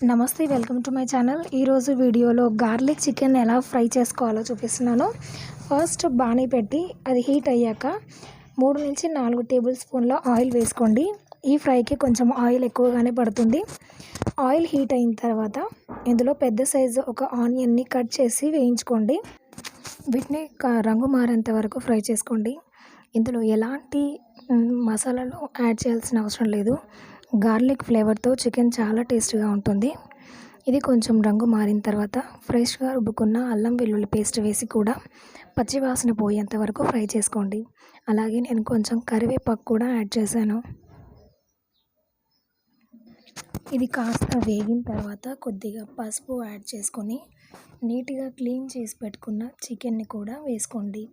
నమస్తే, welcome to my channel. ఈరోజు వీడియోలో గార్లిక్ చికెన్ ఎలా ఫ్రై చేసుకోవాలో చూపిస్తున్నాను. ఫస్ట్ బాణీ పెట్టి అది హీట్ అయ్యాక 3-4 టేబుల్ స్పూన్ల ఆయిల్ వేసుకోండి. ఈ ఫ్రైకి కొంచెం ఆయిల్ ఎక్కువగానే పడుతుంది. ఆయిల్ హీట్ అయిన తర్వాత ఇందులో పెద్ద సైజు ఒక ఆనియన్ని కట్ చేసి వేయించుకోండి. వీటిని రంగు మారేంత వరకు ఫ్రై చేసుకోండి. ఇందులో ఎలాంటి మసాలాలు యాడ్ చేయాల్సిన అవసరం లేదు. గార్లిక్ ఫ్లేవర్తో చికెన్ చాలా టేస్ట్గా ఉంటుంది. ఇది కొంచెం రంగు మారిన తర్వాత ఫ్రెష్గా రుబ్బుకున్న అల్లం వెల్లుల్లి పేస్ట్ వేసి కూడా పచ్చివాసన పోయేంత వరకు ఫ్రై చేసుకోండి. అలాగే నేను కొంచెం కరివేపాకు కూడా యాడ్ చేశాను. ఇది కాస్త వేగిన తర్వాత కొద్దిగా పసుపు యాడ్ చేసుకొని నీట్గా క్లీన్ చేసి పెట్టుకున్న చికెన్ని కూడా వేసుకోండి.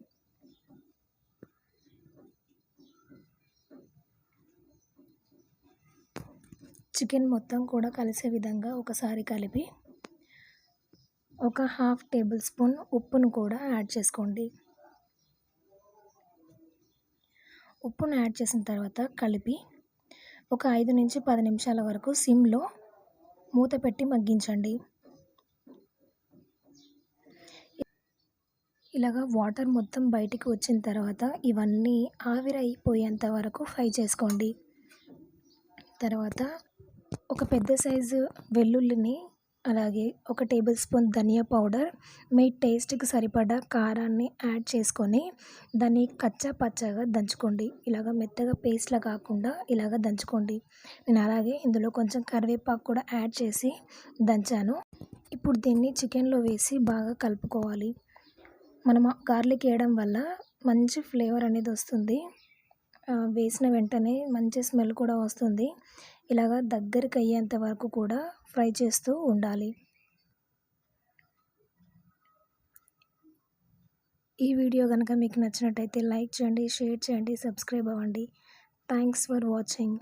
చికెన్ మొత్తం కూడా కలిసే విధంగా ఒకసారి కలిపి ఒక 1/2 టేబుల్ స్పూన్ ఉప్పును కూడా యాడ్ చేసుకోండి. ఉప్పును యాడ్ చేసిన తర్వాత కలిపి ఒక 5-10 నిమిషాల వరకు సిమ్లో మూత పెట్టి మగ్గించండి. ఇలాగా వాటర్ మొత్తం బయటికి వచ్చిన తర్వాత ఇవన్నీ ఆవిరైపోయేంత వరకు ఫ్రై చేసుకోండి. తర్వాత ఒక పెద్ద సైజు వెల్లుల్లిని, అలాగే ఒక టేబుల్ స్పూన్ ధనియా పౌడర్, మీ టేస్ట్కి సరిపడా కారాన్ని యాడ్ చేసుకొని దాన్ని కచ్చా పచ్చాగా దంచుకోండి. ఇలాగ మెత్తగా పేస్ట్లా కాకుండా ఇలాగ దంచుకోండి. నేను అలాగే ఇందులో కొంచెం కరివేపాకు కూడా యాడ్ చేసి దంచాను. ఇప్పుడు దీన్ని చికెన్లో వేసి బాగా కలుపుకోవాలి. మనం గార్లిక్ వేయడం వల్ల మంచి ఫ్లేవర్ అనేది వస్తుంది. వేసిన వెంటనే మంచి స్మెల్ కూడా వస్తుంది. ఇలాగ దగ్గరికి అయ్యేంత వరకు కూడా ఫ్రై చేస్తూ ఉండాలి. ఈ వీడియో కనుక మీకు నచ్చినట్టయితే లైక్ చేయండి, షేర్ చేయండి, సబ్స్క్రైబ్ అవ్వండి. Thanks for watching.